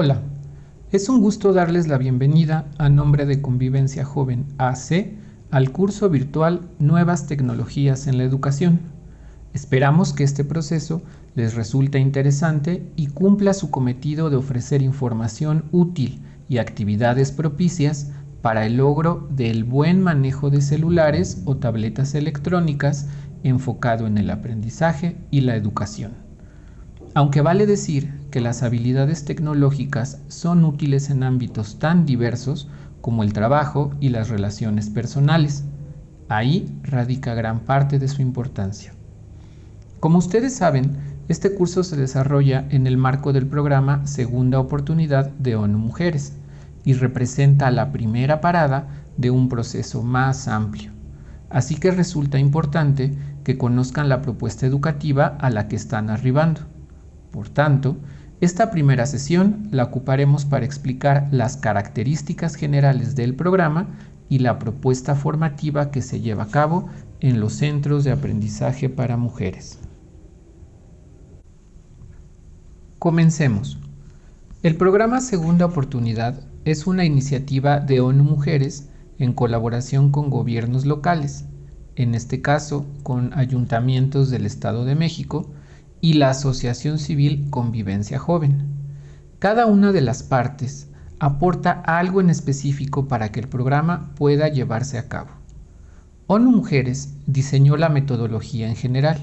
Hola, es un gusto darles la bienvenida a nombre de Convivencia Joven AC al curso virtual Nuevas Tecnologías en la Educación. Esperamos que este proceso les resulte interesante y cumpla su cometido de ofrecer información útil y actividades propicias para el logro del buen manejo de celulares o tabletas electrónicas enfocado en el aprendizaje y la educación. Aunque vale decir que las habilidades tecnológicas son útiles en ámbitos tan diversos como el trabajo y las relaciones personales, ahí radica gran parte de su importancia. Como ustedes saben, este curso se desarrolla en el marco del programa Segunda Oportunidad de ONU Mujeres y representa la primera parada de un proceso más amplio. Así que resulta importante que conozcan la propuesta educativa a la que están arribando. Por tanto, esta primera sesión la ocuparemos para explicar las características generales del programa y la propuesta formativa que se lleva a cabo en los centros de aprendizaje para mujeres. Comencemos. El programa Segunda Oportunidad es una iniciativa de ONU Mujeres en colaboración con gobiernos locales, en este caso con ayuntamientos del Estado de México, y la Asociación Civil Convivencia Joven. Cada una de las partes aporta algo en específico para que el programa pueda llevarse a cabo. ONU Mujeres diseñó la metodología en general,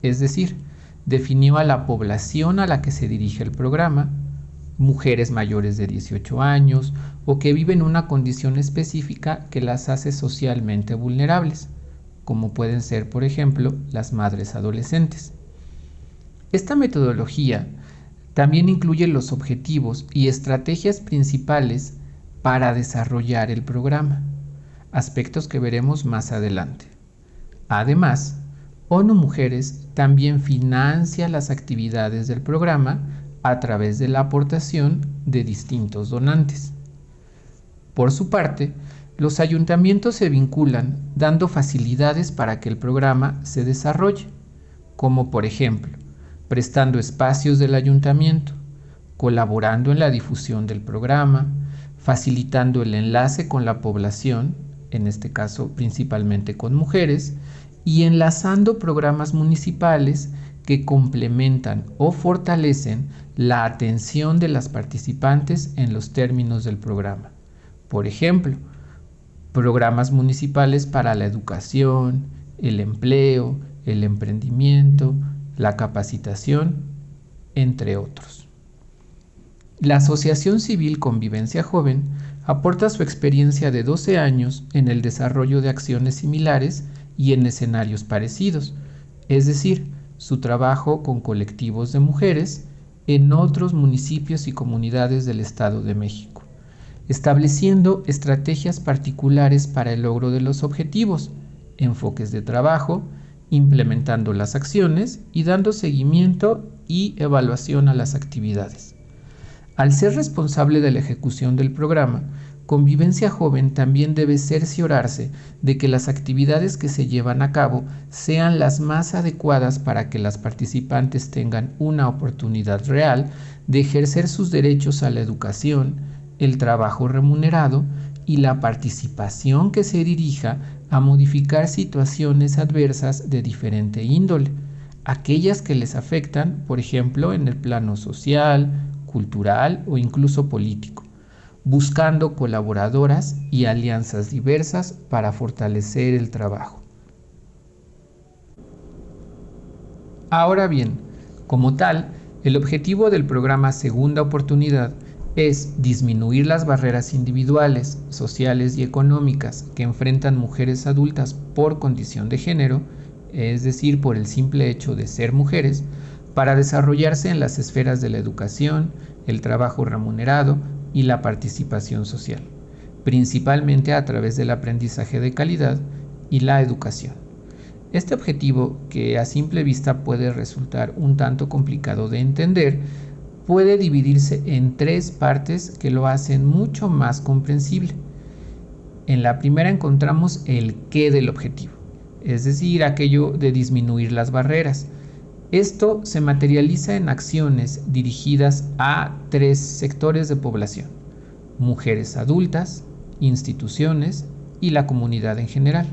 es decir, definió a la población a la que se dirige el programa, mujeres mayores de 18 años o que viven una condición específica que las hace socialmente vulnerables, como pueden ser, por ejemplo, las madres adolescentes. Esta metodología también incluye los objetivos y estrategias principales para desarrollar el programa, aspectos que veremos más adelante. Además, ONU Mujeres también financia las actividades del programa a través de la aportación de distintos donantes. Por su parte, los ayuntamientos se vinculan dando facilidades para que el programa se desarrolle, como por ejemplo, prestando espacios del ayuntamiento, colaborando en la difusión del programa, facilitando el enlace con la población, en este caso principalmente con mujeres, y enlazando programas municipales que complementan o fortalecen la atención de las participantes en los términos del programa. Por ejemplo, programas municipales para la educación, el empleo, el emprendimiento, la capacitación, entre otros. La Asociación Civil Convivencia Joven aporta su experiencia de 12 años en el desarrollo de acciones similares y en escenarios parecidos, es decir, su trabajo con colectivos de mujeres en otros municipios y comunidades del Estado de México, estableciendo estrategias particulares para el logro de los objetivos, enfoques de trabajo, implementando las acciones y dando seguimiento y evaluación a las actividades. Al ser responsable de la ejecución del programa, Convivencia Joven también debe cerciorarse de que las actividades que se llevan a cabo sean las más adecuadas para que las participantes tengan una oportunidad real de ejercer sus derechos a la educación, el trabajo remunerado y la participación que se dirija a modificar situaciones adversas de diferente índole, aquellas que les afectan, por ejemplo, en el plano social, cultural o incluso político, buscando colaboradoras y alianzas diversas para fortalecer el trabajo. Ahora bien, como tal, el objetivo del programa Segunda Oportunidad es disminuir las barreras individuales, sociales y económicas que enfrentan mujeres adultas por condición de género, es decir, por el simple hecho de ser mujeres, para desarrollarse en las esferas de la educación, el trabajo remunerado y la participación social, principalmente a través del aprendizaje de calidad y la educación. Este objetivo, que a simple vista puede resultar un tanto complicado de entender, puede dividirse en tres partes que lo hacen mucho más comprensible. En la primera encontramos el qué del objetivo, es decir, aquello de disminuir las barreras, Esto se materializa en acciones dirigidas a 3 sectores de población: mujeres adultas, instituciones y la comunidad en general.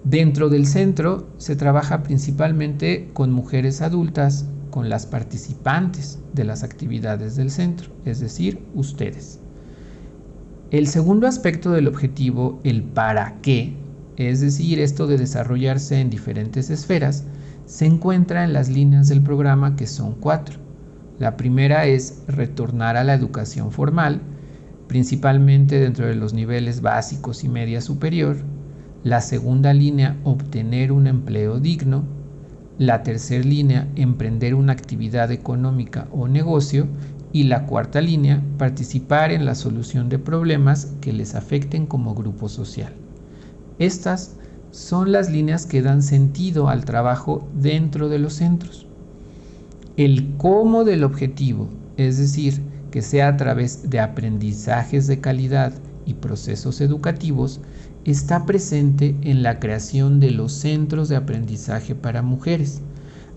Dentro del centro se trabaja principalmente con mujeres adultas, con las participantes de las actividades del centro, es decir, ustedes. El segundo aspecto del objetivo, el para qué, es decir, esto de desarrollarse en diferentes esferas, se encuentra en las líneas del programa, que son 4. La primera es retornar a la educación formal, principalmente dentro de los niveles básicos y media superior. La segunda línea, obtener un empleo digno. La tercera línea, emprender una actividad económica o negocio. Y la cuarta línea, participar en la solución de problemas que les afecten como grupo social. Estas son las líneas que dan sentido al trabajo dentro de los centros. El cómo del objetivo, es decir, que sea a través de aprendizajes de calidad y procesos educativos, está presente en la creación de los centros de aprendizaje para mujeres.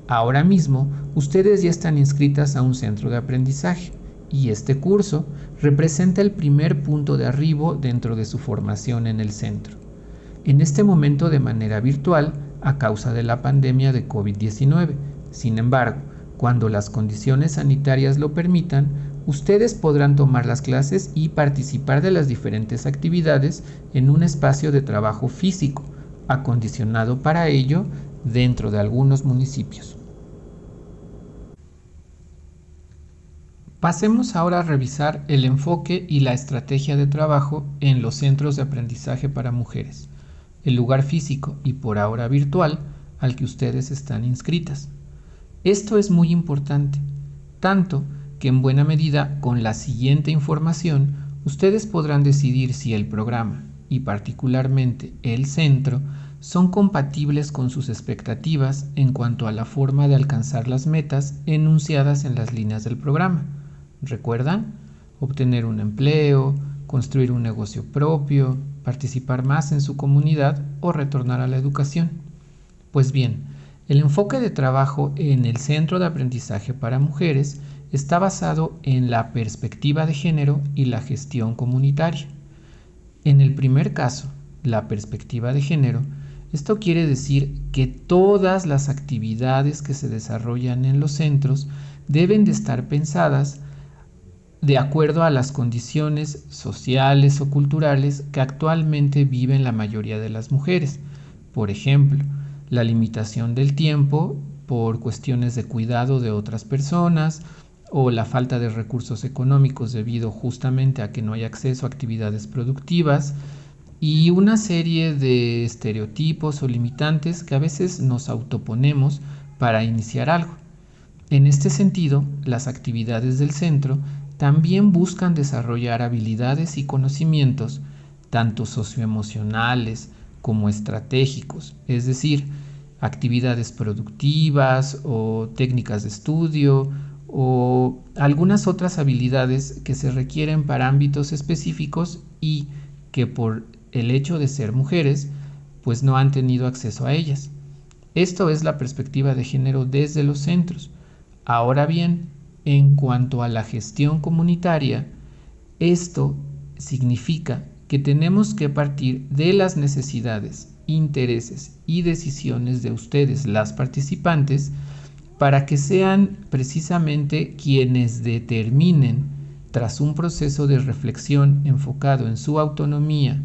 Ahora mismo, ustedes ya están inscritas a un centro de aprendizaje y este curso representa el primer punto de arribo dentro de su formación en el centro. En este momento de manera virtual a causa de la pandemia de COVID-19. Sin embargo, cuando las condiciones sanitarias lo permitan, ustedes podrán tomar las clases y participar de las diferentes actividades en un espacio de trabajo físico, acondicionado para ello dentro de algunos municipios. Pasemos ahora a revisar el enfoque y la estrategia de trabajo en los centros de aprendizaje para mujeres, el lugar físico y por ahora virtual al que ustedes están inscritas. Esto es muy importante, tanto que en buena medida con la siguiente información ustedes podrán decidir si el programa y particularmente el centro son compatibles con sus expectativas en cuanto a la forma de alcanzar las metas enunciadas en las líneas del programa. ¿Recuerdan? Obtener un empleo, construir un negocio propio, participar más en su comunidad o retornar a la educación. Pues bien, el enfoque de trabajo en el Centro de Aprendizaje para Mujeres está basado en la perspectiva de género y la gestión comunitaria. En el primer caso, la perspectiva de género, esto quiere decir que todas las actividades que se desarrollan en los centros deben de estar pensadas de acuerdo a las condiciones sociales o culturales que actualmente viven la mayoría de las mujeres. Por ejemplo, la limitación del tiempo por cuestiones de cuidado de otras personas o la falta de recursos económicos debido justamente a que no hay acceso a actividades productivas y una serie de estereotipos o limitantes que a veces nos autoponemos para iniciar algo. En este sentido, las actividades del centro también buscan desarrollar habilidades y conocimientos, tanto socioemocionales como estratégicos, es decir, actividades productivas o técnicas de estudio o algunas otras habilidades que se requieren para ámbitos específicos y que por el hecho de ser mujeres, pues no han tenido acceso a ellas. Esto es la perspectiva de género desde los centros. Ahora bien, en cuanto a la gestión comunitaria, esto significa que tenemos que partir de las necesidades, intereses y decisiones de ustedes, las participantes, para que sean precisamente quienes determinen, tras un proceso de reflexión enfocado en su autonomía,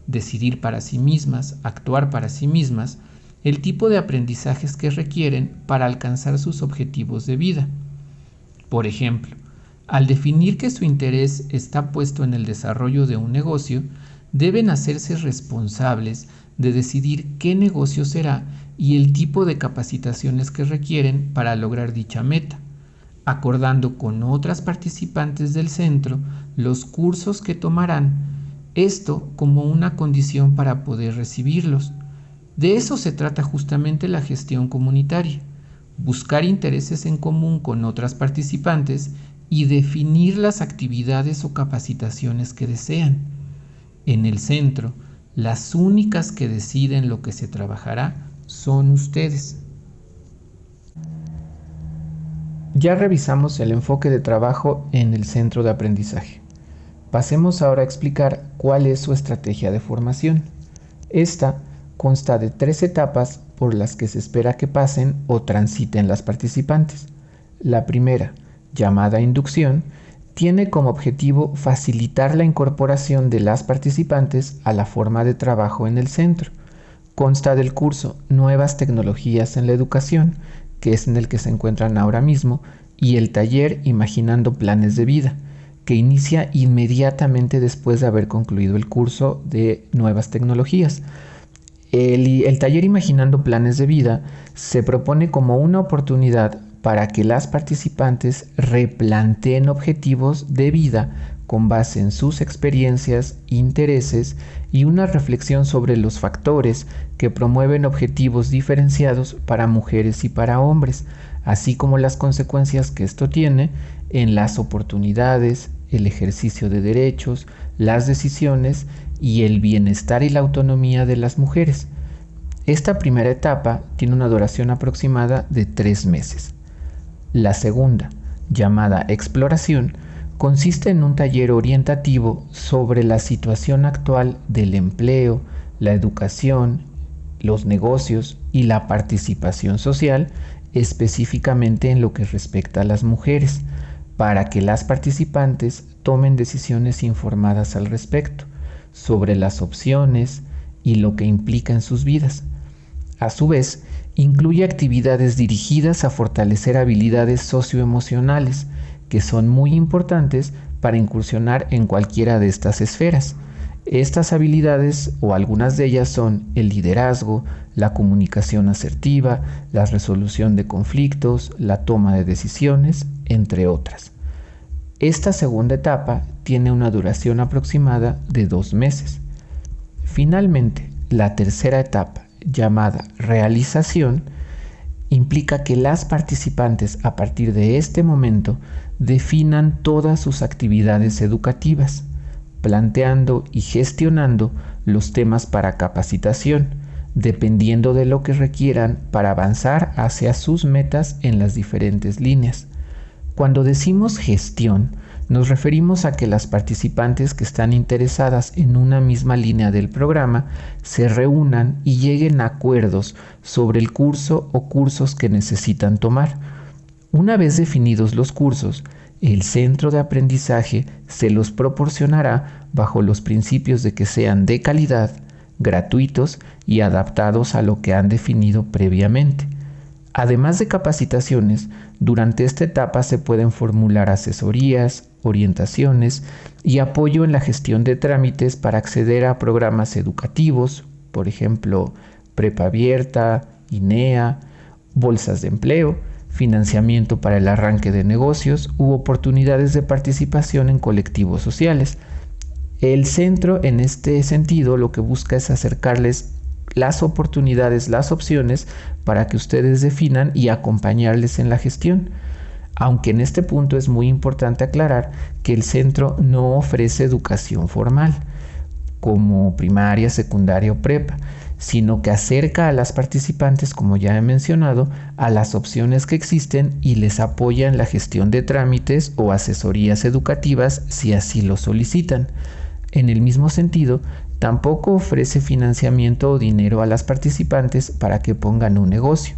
decidir para sí mismas, actuar para sí mismas, el tipo de aprendizajes que requieren para alcanzar sus objetivos de vida. Por ejemplo, al definir que su interés está puesto en el desarrollo de un negocio, deben hacerse responsables de decidir qué negocio será y el tipo de capacitaciones que requieren para lograr dicha meta, acordando con otras participantes del centro los cursos que tomarán, esto como una condición para poder recibirlos. De eso se trata justamente la gestión comunitaria. Buscar intereses en común con otras participantes y definir las actividades o capacitaciones que desean. En el centro, las únicas que deciden lo que se trabajará son ustedes. Ya revisamos el enfoque de trabajo en el centro de aprendizaje. Pasemos ahora a explicar cuál es su estrategia de formación. Esta consta de 3 etapas por las que se espera que pasen o transiten las participantes. La primera, llamada inducción, tiene como objetivo facilitar la incorporación de las participantes a la forma de trabajo en el centro. Consta del curso Nuevas Tecnologías en la Educación, que es en el que se encuentran ahora mismo, y el taller Imaginando Planes de Vida, que inicia inmediatamente después de haber concluido el curso de Nuevas Tecnologías. El taller Imaginando Planes de Vida se propone como una oportunidad para que las participantes replanteen objetivos de vida con base en sus experiencias, intereses y una reflexión sobre los factores que promueven objetivos diferenciados para mujeres y para hombres, así como las consecuencias que esto tiene en las oportunidades, el ejercicio de derechos, las decisiones y el bienestar y la autonomía de las mujeres. Esta primera etapa tiene una duración aproximada de 3 meses. La segunda, llamada exploración, consiste en un taller orientativo sobre la situación actual del empleo, la educación, los negocios y la participación social, específicamente en lo que respecta a las mujeres, para que las participantes tomen decisiones informadas al respecto, sobre las opciones y lo que implica en sus vidas. A su vez, incluye actividades dirigidas a fortalecer habilidades socioemocionales, que son muy importantes para incursionar en cualquiera de estas esferas. Estas habilidades, o algunas de ellas, son el liderazgo, la comunicación asertiva, la resolución de conflictos, la toma de decisiones, entre otras. Esta segunda etapa tiene una duración aproximada de 2 meses. Finalmente, la tercera etapa, llamada realización, implica que las participantes a partir de este momento definan todas sus actividades educativas, planteando y gestionando los temas para capacitación, dependiendo de lo que requieran para avanzar hacia sus metas en las diferentes líneas. Cuando decimos gestión, nos referimos a que las participantes que están interesadas en una misma línea del programa se reúnan y lleguen a acuerdos sobre el curso o cursos que necesitan tomar. Una vez definidos los cursos, el centro de aprendizaje se los proporcionará bajo los principios de que sean de calidad, gratuitos y adaptados a lo que han definido previamente. Además de capacitaciones, durante esta etapa se pueden formular asesorías, orientaciones y apoyo en la gestión de trámites para acceder a programas educativos, por ejemplo, Prepa Abierta, INEA, bolsas de empleo, financiamiento para el arranque de negocios u oportunidades de participación en colectivos sociales. El centro, en este sentido, lo que busca es acercarles las oportunidades, las opciones para que ustedes definan y acompañarles en la gestión. Aunque en este punto es muy importante aclarar que el centro no ofrece educación formal, como primaria, secundaria o prepa, sino que acerca a las participantes, como ya he mencionado, a las opciones que existen y les apoya en la gestión de trámites o asesorías educativas si así lo solicitan. En el mismo sentido, tampoco ofrece financiamiento o dinero a las participantes para que pongan un negocio,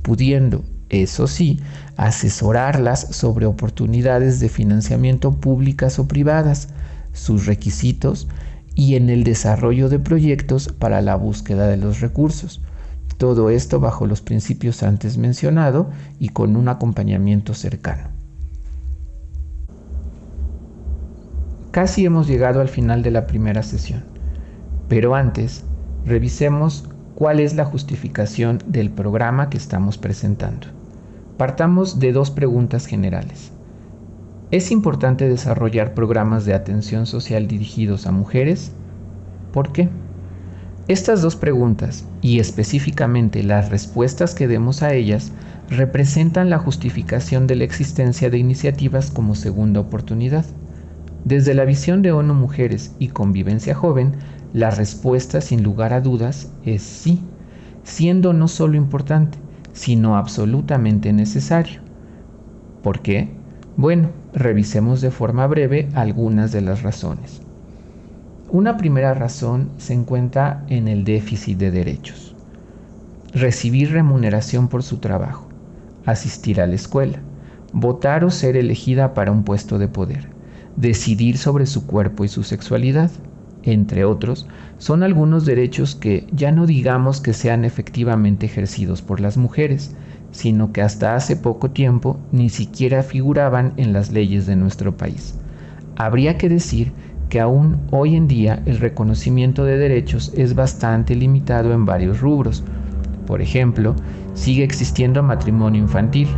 pudiendo, eso sí, asesorarlas sobre oportunidades de financiamiento públicas o privadas, sus requisitos y en el desarrollo de proyectos para la búsqueda de los recursos. Todo esto bajo los principios antes mencionados y con un acompañamiento cercano. Casi hemos llegado al final de la primera sesión, pero antes revisemos cuál es la justificación del programa que estamos presentando. Partamos de 2 preguntas generales. ¿Es importante desarrollar programas de atención social dirigidos a mujeres? ¿Por qué? Estas 2 preguntas, y específicamente las respuestas que demos a ellas, representan la justificación de la existencia de iniciativas como segunda oportunidad. Desde la visión de ONU Mujeres y Convivencia Joven, la respuesta sin lugar a dudas es sí, siendo no solo importante, sino absolutamente necesario. ¿Por qué? Bueno, revisemos de forma breve algunas de las razones. Una primera razón se encuentra en el déficit de derechos. Recibir remuneración por su trabajo, asistir a la escuela, votar o ser elegida para un puesto de poder, decidir sobre su cuerpo y su sexualidad, entre otros, son algunos derechos que ya no digamos que sean efectivamente ejercidos por las mujeres, sino que hasta hace poco tiempo ni siquiera figuraban en las leyes de nuestro país. Habría que decir que aún hoy en día el reconocimiento de derechos es bastante limitado en varios rubros. Por ejemplo, sigue existiendo matrimonio infantil,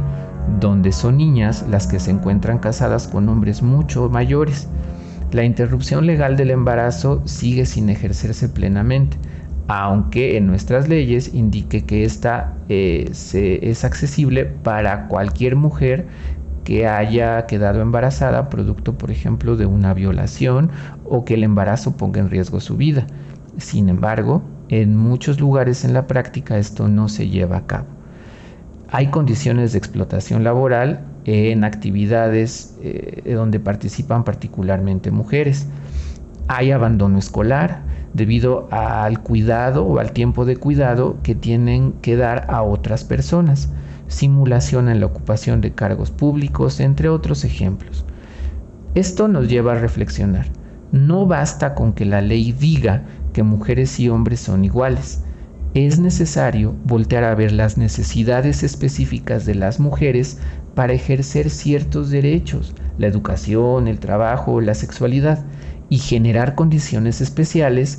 donde son niñas las que se encuentran casadas con hombres mucho mayores. La interrupción legal del embarazo sigue sin ejercerse plenamente, aunque en nuestras leyes indique que esta es accesible para cualquier mujer que haya quedado embarazada producto, por ejemplo, de una violación o que el embarazo ponga en riesgo su vida. Sin embargo, en muchos lugares en la práctica esto no se lleva a cabo. Hay condiciones de explotación laboral en actividades donde participan particularmente mujeres. Hay abandono escolar debido al cuidado o al tiempo de cuidado que tienen que dar a otras personas. Simulación en la ocupación de cargos públicos, entre otros ejemplos. Esto nos lleva a reflexionar. No basta con que la ley diga que mujeres y hombres son iguales. Es necesario voltear a ver las necesidades específicas de las mujeres para ejercer ciertos derechos, la educación, el trabajo, la sexualidad, y generar condiciones especiales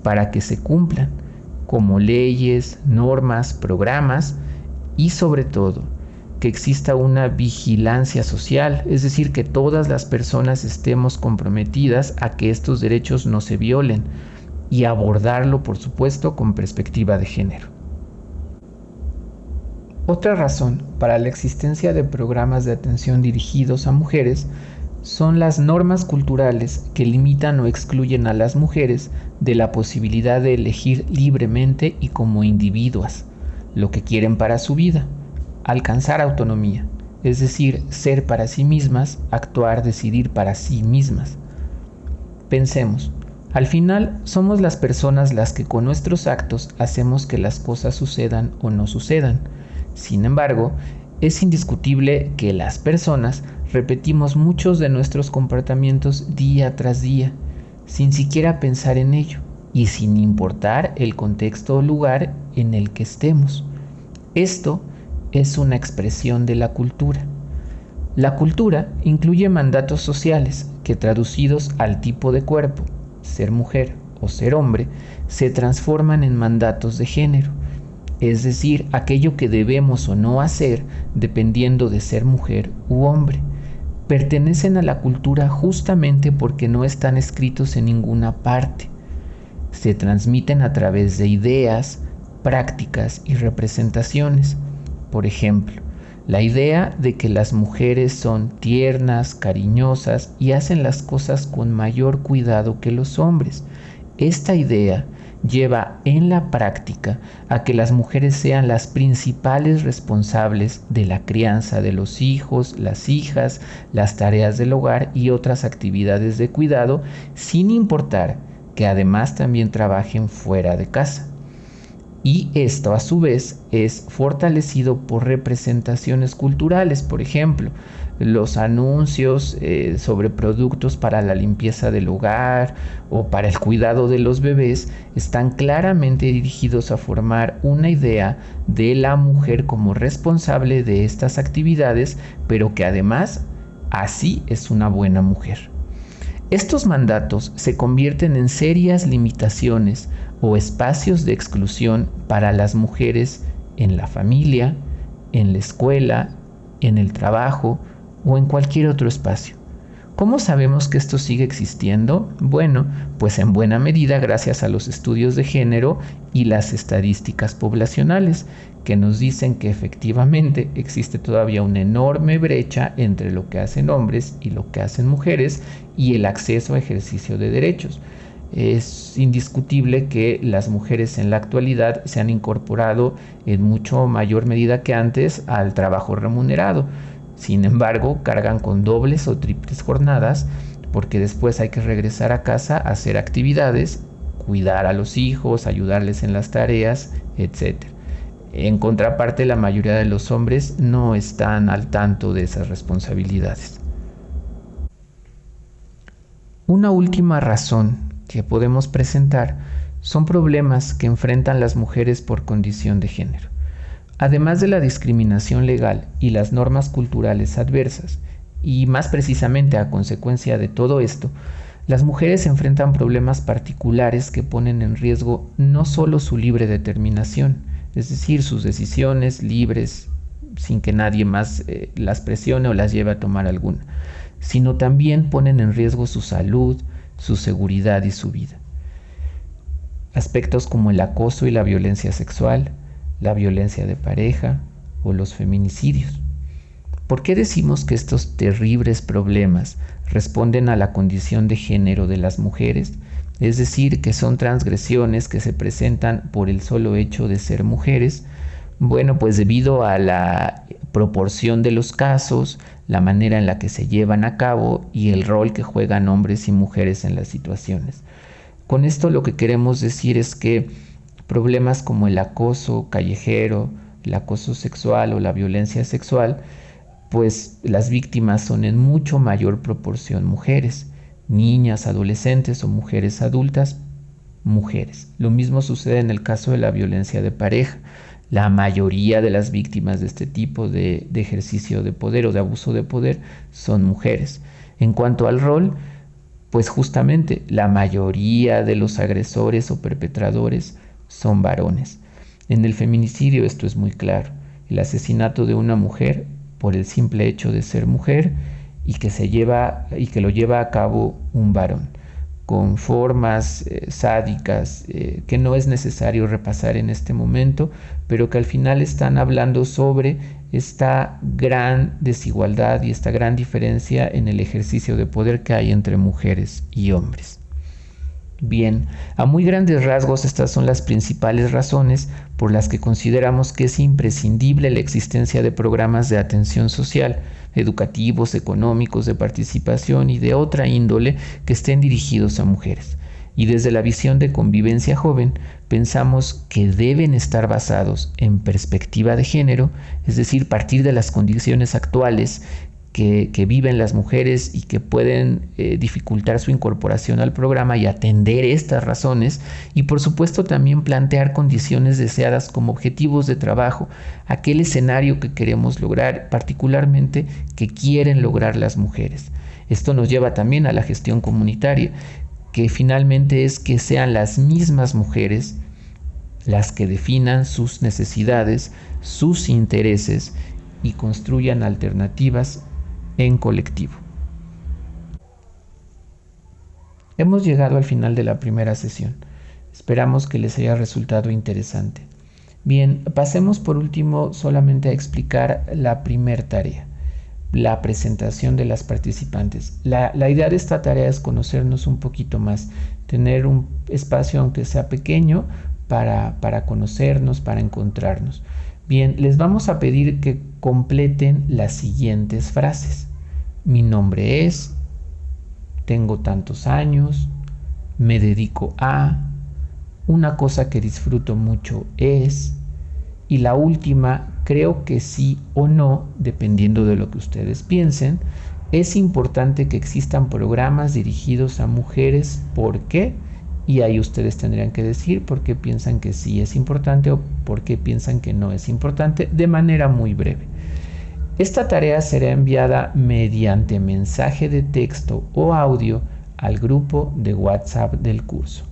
para que se cumplan, como leyes, normas, programas y sobre todo que exista una vigilancia social, es decir, que todas las personas estemos comprometidas a que estos derechos no se violen y abordarlo, por supuesto, con perspectiva de género. Otra razón para la existencia de programas de atención dirigidos a mujeres son las normas culturales que limitan o excluyen a las mujeres de la posibilidad de elegir libremente y como individuas lo que quieren para su vida, alcanzar autonomía, es decir, ser para sí mismas, actuar, decidir para sí mismas. Pensemos, al final somos las personas las que con nuestros actos hacemos que las cosas sucedan o no sucedan. Sin embargo, es indiscutible que las personas repetimos muchos de nuestros comportamientos día tras día, sin siquiera pensar en ello y sin importar el contexto o lugar en el que estemos. Esto es una expresión de la cultura. La cultura incluye mandatos sociales que, traducidos al tipo de cuerpo, ser mujer o ser hombre, se transforman en mandatos de género, es decir, aquello que debemos o no hacer dependiendo de ser mujer u hombre. Pertenecen a la cultura justamente porque no están escritos en ninguna parte. Se transmiten a través de ideas, prácticas y representaciones. Por ejemplo, la idea de que las mujeres son tiernas, cariñosas y hacen las cosas con mayor cuidado que los hombres. Esta idea lleva en la práctica a que las mujeres sean las principales responsables de la crianza de los hijos, las hijas, las tareas del hogar y otras actividades de cuidado, sin importar que además también trabajen fuera de casa. Y esto a su vez es fortalecido por representaciones culturales, por ejemplo, los anuncios sobre productos para la limpieza del hogar o para el cuidado de los bebés están claramente dirigidos a formar una idea de la mujer como responsable de estas actividades, pero que además así es una buena mujer. Estos mandatos se convierten en serias limitaciones o espacios de exclusión para las mujeres en la familia, en la escuela, en el trabajo o en cualquier otro espacio. ¿Cómo sabemos que esto sigue existiendo? Bueno, pues en buena medida gracias a los estudios de género y las estadísticas poblacionales, que nos dicen que efectivamente existe todavía una enorme brecha entre lo que hacen hombres y lo que hacen mujeres y el acceso a ejercicio de derechos. Es indiscutible que las mujeres en la actualidad se han incorporado en mucho mayor medida que antes al trabajo remunerado, Sin embargo, cargan con dobles o triples jornadas porque después hay que regresar a casa a hacer actividades, cuidar a los hijos, ayudarles en las tareas, etc. En contraparte, la mayoría de los hombres no están al tanto de esas responsabilidades. Una última razón que podemos presentar son problemas que enfrentan las mujeres por condición de género. Además de la discriminación legal y las normas culturales adversas, y más precisamente a consecuencia de todo esto, las mujeres enfrentan problemas particulares que ponen en riesgo no solo su libre determinación, es decir, sus decisiones libres sin que nadie más las presione o las lleve a tomar alguna, sino también ponen en riesgo su salud, su seguridad y su vida. Aspectos como el acoso y la violencia sexual, la violencia de pareja o los feminicidios. ¿Por qué decimos que estos terribles problemas responden a la condición de género de las mujeres? Es decir, que son transgresiones que se presentan por el solo hecho de ser mujeres. Bueno, pues debido a la proporción de los casos, la manera en la que se llevan a cabo y el rol que juegan hombres y mujeres en las situaciones. Con esto lo que queremos decir es que problemas como el acoso callejero, el acoso sexual o la violencia sexual, pues las víctimas son en mucho mayor proporción mujeres, niñas, adolescentes o mujeres adultas, mujeres. Lo mismo sucede en el caso de la violencia de pareja. La mayoría de las víctimas de este tipo de ejercicio de poder o de abuso de poder son mujeres. En cuanto al rol, pues justamente la mayoría de los agresores o perpetradores son varones. En el feminicidio esto es muy claro. El asesinato de una mujer por el simple hecho de ser mujer y que lo lleva a cabo un varón, con formas sádicas que no es necesario repasar en este momento, pero que al final están hablando sobre esta gran desigualdad y esta gran diferencia en el ejercicio de poder que hay entre mujeres y hombres. Bien, a muy grandes rasgos estas son las principales razones por las que consideramos que es imprescindible la existencia de programas de atención social, educativos, económicos, de participación y de otra índole que estén dirigidos a mujeres. Y desde la visión de convivencia joven, pensamos que deben estar basados en perspectiva de género, es decir, partir de las condiciones actuales que viven las mujeres y que pueden dificultar su incorporación al programa y atender estas razones, y por supuesto también plantear condiciones deseadas como objetivos de trabajo, aquel escenario que queremos lograr, particularmente que quieren lograr las mujeres. Esto nos lleva también a la gestión comunitaria, que finalmente es que sean las mismas mujeres las que definan sus necesidades, sus intereses y construyan alternativas en colectivo. Hemos llegado al final de la primera sesión. Esperamos que les haya resultado interesante. Bien, pasemos por último solamente a explicar la primer tarea, la presentación de las participantes. La idea de esta tarea es conocernos un poquito más, tener un espacio aunque sea pequeño para conocernos, para encontrarnos. Bien, les vamos a pedir que completen las siguientes frases. Mi nombre es, tengo tantos años, me dedico a, una cosa que disfruto mucho es, y la última, creo que sí o no, dependiendo de lo que ustedes piensen, es importante que existan programas dirigidos a mujeres, ¿por qué? Y ahí ustedes tendrían que decir por qué piensan que sí es importante o por qué piensan que no es importante, de manera muy breve. Esta tarea será enviada mediante mensaje de texto o audio al grupo de WhatsApp del curso.